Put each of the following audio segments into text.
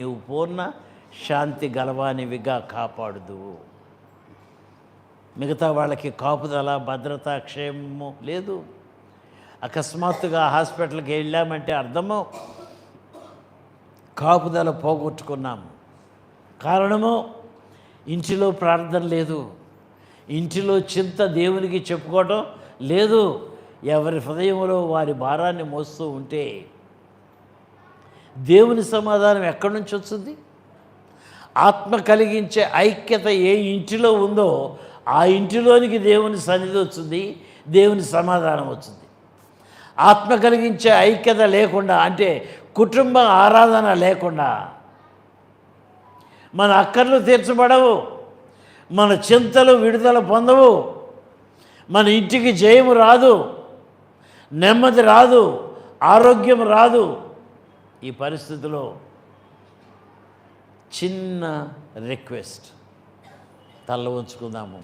నీవు పూర్ణ శాంతి గలవానివిగా కాపాడుదువు. మిగతా వాళ్ళకి కాపుదల, భద్రత, క్షేమము లేదు. అకస్మాత్తుగా హాస్పిటల్కి వెళ్ళామంటే అర్థము కాపుదల పోగొట్టుకున్నాము. కారణము ఇంటిలో ప్రార్థన లేదు, ఇంటిలో చింత దేవునికి చెప్పుకోవటం లేదు. ఎవరి హృదయంలో వారి భారాన్ని మోస్తూ ఉంటే దేవుని సమాధానం ఎక్కడి నుంచి వస్తుంది? ఆత్మ కలిగించే ఐక్యత ఏ ఇంటిలో ఉందో ఆ ఇంటిలోనికి దేవుని సన్నిధి వచ్చింది, దేవుని సమాధానం వచ్చింది. ఆత్మ కలిగించే ఐక్యత లేకుండా, అంటే కుటుంబ ఆరాధన లేకుండా మన అక్కర్లు తీర్చబడవు, మన చింతలు విడుదల పొందవు, మన ఇంటికి జయము రాదు, నెమ్మది రాదు, ఆరోగ్యం రాదు. ఈ పరిస్థితిలో చిన్న రిక్వెస్ట్, తల్ల వంచుకుందాము.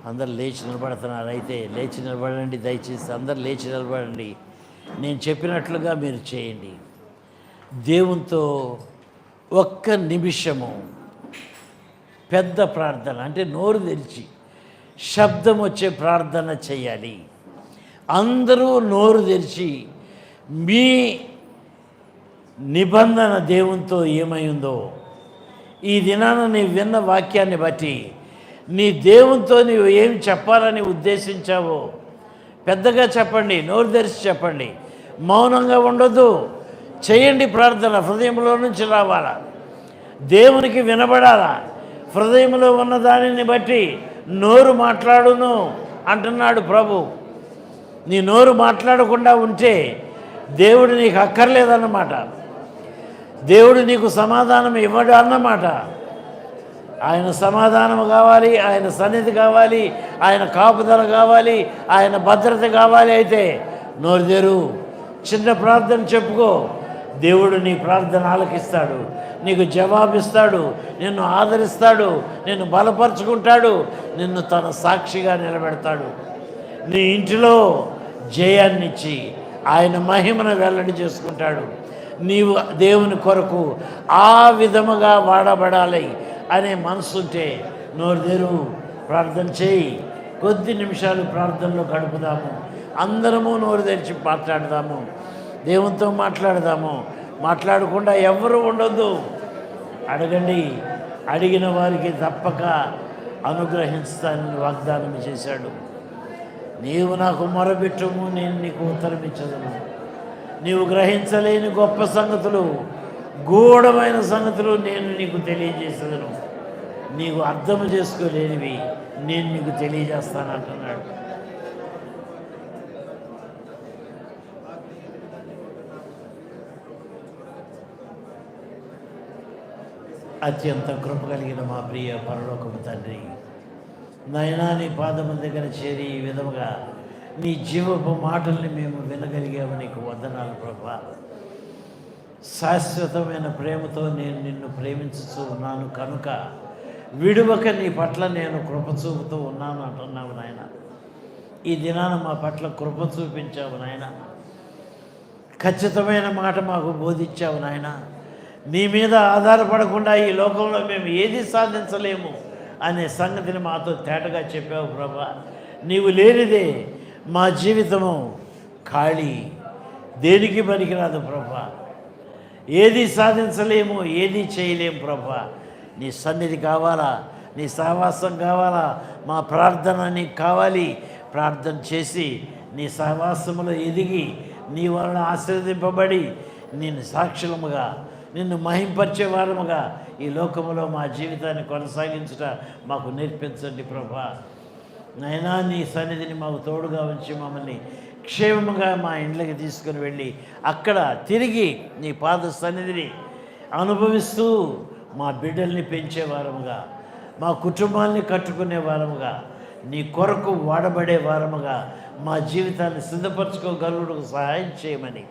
అందరు లేచి నిలబడుతున్నారు, అయితే లేచి నిలబడండి. దయచేసి అందరు లేచి నిలబడండి. నేను చెప్పినట్లుగా మీరు చేయండి. దేవునితో ఒక్క నిమిషము పెద్ద ప్రార్థన, అంటే నోరు తెరిచి శబ్దం వచ్చే ప్రార్థన చేయాలి. అందరూ నోరు తెరిచి మీ నిబంధన దేవునితో ఏమై ఉందో ఈ దినాన నీవు విన్న వాక్యాన్ని బట్టి నీ దేవునితో నీవు ఏమి చెప్పాలని ఉద్దేశించావో పెద్దగా చెప్పండి, నోరు తెరిచి చెప్పండి, మౌనంగా ఉండొద్దు. చేయండి ప్రార్థన. హృదయంలో నుంచి రావాలా, దేవునికి వినబడాలా. హృదయంలో ఉన్న దానిని బట్టి నోరు మాట్లాడును అంటున్నాడు ప్రభు. నీ నోరు మాట్లాడకుండా ఉంటే దేవుడు నీకు అక్కర్లేదన్నమాట, దేవుడు నీకు సమాధానం ఇవ్వడు అన్నమాట. ఆయన సమాధానం కావాలి, ఆయన సన్నిధి కావాలి, ఆయన కాపుదల కావాలి, ఆయన భద్రత కావాలి. అయితే నోరు తెరు, చిన్న ప్రార్థన చెప్పుకో. దేవుడు నీ ప్రార్థన ఆలకిస్తాడు, నీకు జవాబిస్తాడు, నిన్ను ఆదరిస్తాడు, నిన్ను బలపరుచుకుంటాడు, నిన్ను తన సాక్షిగా నిలబెడతాడు. నీ ఇంటిలో జయాన్నిచ్చి ఆయన మహిమను వెల్లడి చేసుకుంటాడు. నీవు దేవుని కొరకు ఆ విధముగా వాడబడాలి అనే మనసుంటే నోరు తెరు, ప్రార్థన చేయి. కొద్ది నిమిషాలు ప్రార్థనలో గడుపుదాము. అందరము నోరు తెరిచి మాట్లాడదాము, దేవునితో మాట్లాడదాము. మాట్లాడకుండా ఎవరు ఉండొద్దు. అడగండి, అడిగిన వారికి తప్పక అనుగ్రహిస్తానని వాగ్దానం చేశాడు. నీవు నాకు మొరబెట్టుము, నేను నీకు ఉత్తరమిచ్చదును. నీవు గ్రహించలేని గొప్ప సంగతులు, గూఢమైన సంగతులు నేను నీకు తెలియజేసేదను. నీకు అర్థం చేసుకోలేనివి నేను నీకు తెలియజేస్తానంటున్నాడు. అత్యంత కృప కలిగిన మా ప్రియ పరలోకపు తండ్రి, నాయనా నీ పాదముల దగ్గర చేరి ఈ విధముగా నీ జీవపు మాటల్ని మేము వినగలిగాము. నీకు వందనాలు ప్రభా. శాశ్వతమైన ప్రేమతో నేను నిన్ను ప్రేమించుతూ ఉన్నాను కనుక విడువక నీ పట్ల నేను కృప చూపుతూ ఉన్నాను అంటున్నావు నాయన. ఈ దినాన మా పట్ల కృప చూపించావు నాయన. ఖచ్చితమైన మాట మాకు బోధించావు నాయన. నీ మీద ఆధారపడకుండా ఈ లోకంలో మేము ఏది సాధించలేము అనే సంగతిని మాతో తేటగా చెప్పావు ప్రభా. నీవు లేనిదే మా జీవితము ఖాళీ, దేనికి పనికిరాదు ప్రభా. ఏది సాధించలేము, ఏది చేయలేము ప్రభా. నీ సన్నిధి కావాలా, నీ సహవాసం కావాలా, మా ప్రార్థన నీకు కావాలి. ప్రార్థన చేసి నీ సహవాసములో ఎదిగి నీ వలన ఆశీర్వదింపబడి నేను సాక్షులముగా, నిన్ను మహింపరిచే వారముగా ఈ లోకములో మా జీవితాన్ని కొనసాగించుట మాకు నేర్పించండి ప్రభా. నైనా నీ సన్నిధిని మాకు తోడుగా ఉంచి మమ్మల్ని క్షేమముగా మా ఇండ్లకి తీసుకుని వెళ్ళి అక్కడ తిరిగి నీ పాద సన్నిధిని అనుభవిస్తూ మా బిడ్డల్ని పెంచే వారముగా, మా కుటుంబాన్ని కట్టుకునే వారముగా, నీ కొరకు వాడబడే వారముగా మా జీవితాన్ని సిద్ధపరచుకోగలుగుటకు సహాయం చేయమని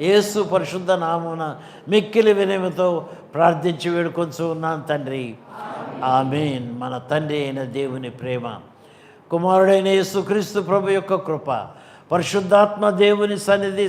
యేసు పరిశుద్ధ నామమున మిక్కిలి వినయముతో ప్రార్థించి వేడుకొంచు ఉన్నాను తండ్రి. ఆమేన్. మన తండ్రి అయిన దేవుని ప్రేమ, కుమారుడైన యేసుక్రీస్తు ప్రభు యొక్క కృప, పరిశుద్ధాత్మ దేవుని సన్నిధి